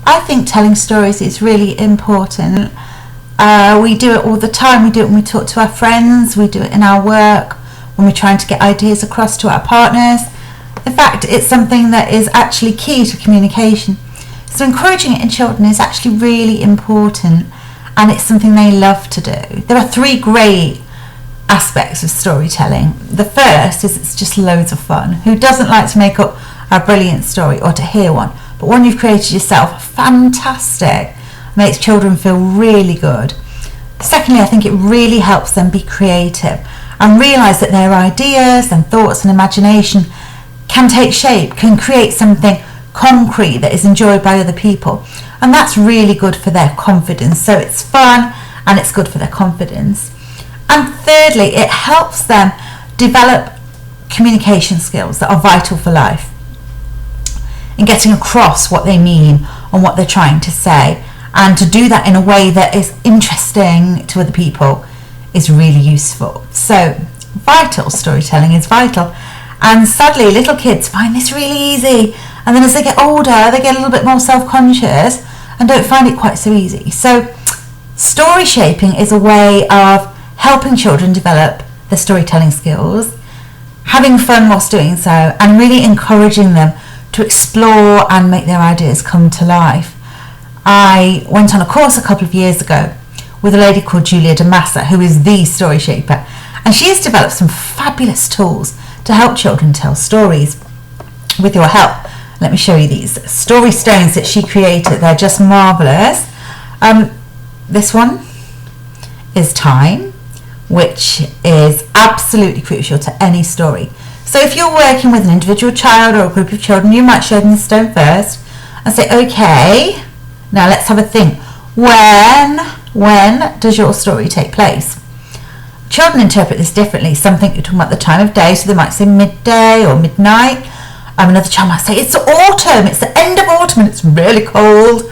I think telling stories is really important. We do it all the time. We do it when we talk to our friends, we do it in our work, when we're trying to get ideas across to our partners. In fact, it's something that is actually key to communication. So encouraging it in children is actually really important, and it's something they love to do. There are 3 great aspects of storytelling. The first is it's just loads of fun. Who doesn't like to make up a brilliant story or to hear one? But one you've created yourself, fantastic. Makes children feel really good. Secondly, I think it really helps them be creative and realise that their ideas and thoughts and imagination can take shape, can create something concrete that is enjoyed by other people. And that's really good for their confidence. So it's fun and it's good for their confidence. And thirdly, it helps them develop communication skills that are vital for life, in getting across what they mean and what they're trying to say. And to do that in a way that is interesting to other people is really useful. So vital, storytelling is vital. And sadly, little kids find this really easy. And then as they get older, they get a little bit more self-conscious and don't find it quite so easy. So story shaping is a way of helping children develop their storytelling skills, having fun whilst doing so, and really encouraging them to explore and make their ideas come to life. I went on a course a couple of years ago with a lady called Julia DeMassa, who is the story shaper, and she has developed some fabulous tools to help children tell stories. With your help, let me show you these story stones that she created. They're just marvellous. This one is time, which is absolutely crucial to any story. So if you're working with an individual child or a group of children, you might show them the stone first and say, okay, now let's have a think. When does your story take place? Children interpret this differently. Some think you're talking about the time of day, so they might say midday or midnight. Another child might say it's autumn, it's the end of autumn and it's really cold.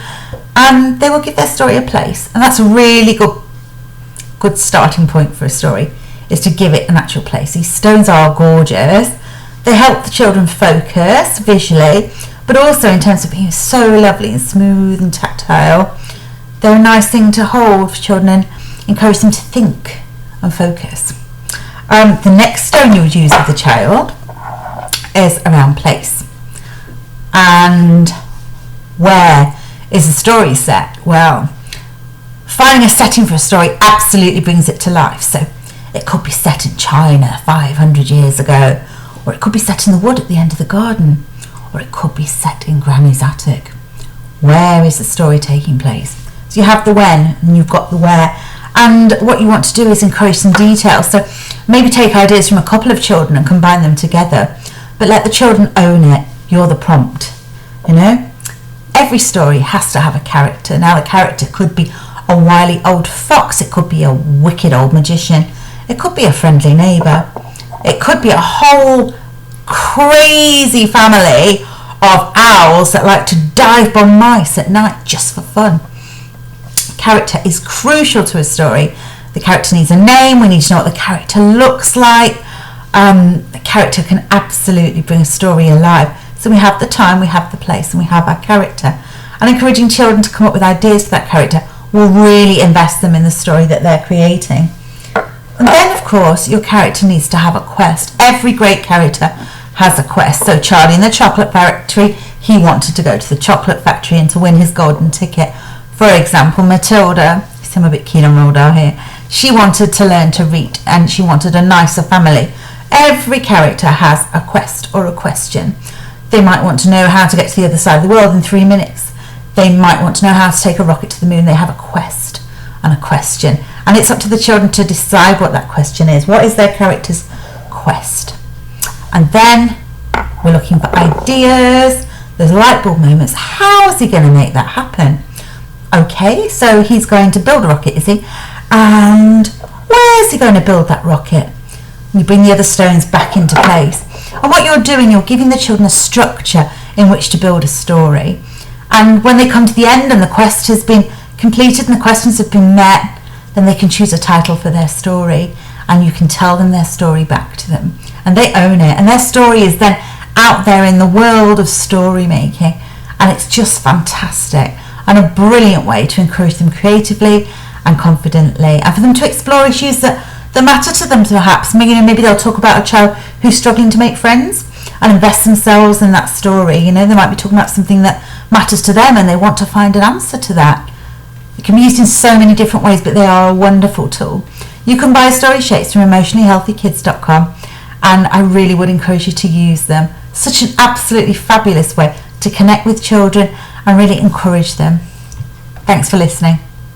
And they will give their story a place. And that's a really good starting point for a story, is to give it an actual place. These stones are gorgeous. They help the children focus visually, but also in terms of being so lovely and smooth and tactile. They're a nice thing to hold for children and encourage them to think and focus. The next stone you would use with the child is around place. And where is the story set? Well, finding a setting for a story absolutely brings it to life. So it could be set in China 500 years ago, or it could be set in the wood at the end of the garden, or it could be set in Granny's attic. Where is the story taking place? So you have the when and you've got the where. And what you want to do is encourage some detail. So maybe take ideas from a couple of children and combine them together, but let the children own it. You're the prompt, you know? Every story has to have a character. Now the character could be a wily old fox, it could be a wicked old magician, it could be a friendly neighbour, it could be a whole crazy family of owls that like to dive bomb mice at night just for fun. Character is crucial to a story. The character needs a name, we need to know what the character looks like. The character can absolutely bring a story alive. So we have the time, we have the place, and we have our character. And encouraging children to come up with ideas for that character will really invest them in the story that they're creating. And then, of course, your character needs to have a quest. Every great character has a quest. So Charlie in the Chocolate Factory, he wanted to go to the chocolate factory and to win his golden ticket. For example, Matilda, I'm a bit keen on Roald Dahl here, she wanted to learn to read and she wanted a nicer family. Every character has a quest or a question. They might want to know how to get to the other side of the world in 3 minutes. They might want to know how to take a rocket to the moon. They have a quest and a question. And it's up to the children to decide what that question is. What is their character's quest? And then we're looking for ideas. There's light bulb moments. How is he going to make that happen? Okay, so he's going to build a rocket, is he? And where is he going to build that rocket? You bring the other stones back into place. And what you're doing, you're giving the children a structure in which to build a story. And when they come to the end and the quest has been completed and the questions have been met, then they can choose a title for their story and you can tell them their story back to them. And they own it. And their story is then out there in the world of story making. And it's just fantastic. and a brilliant way to encourage them creatively and confidently, and for them to explore issues that matter to them perhaps. Maybe they'll talk about a child who's struggling to make friends and invest themselves in that story. They might be talking about something that matters to them and they want to find an answer to that. It can be used in so many different ways, but they are a wonderful tool. You can buy story shapes from emotionallyhealthykids.com, and I really would encourage you to use them. Such an absolutely fabulous way to connect with children and really encourage them. Thanks for listening.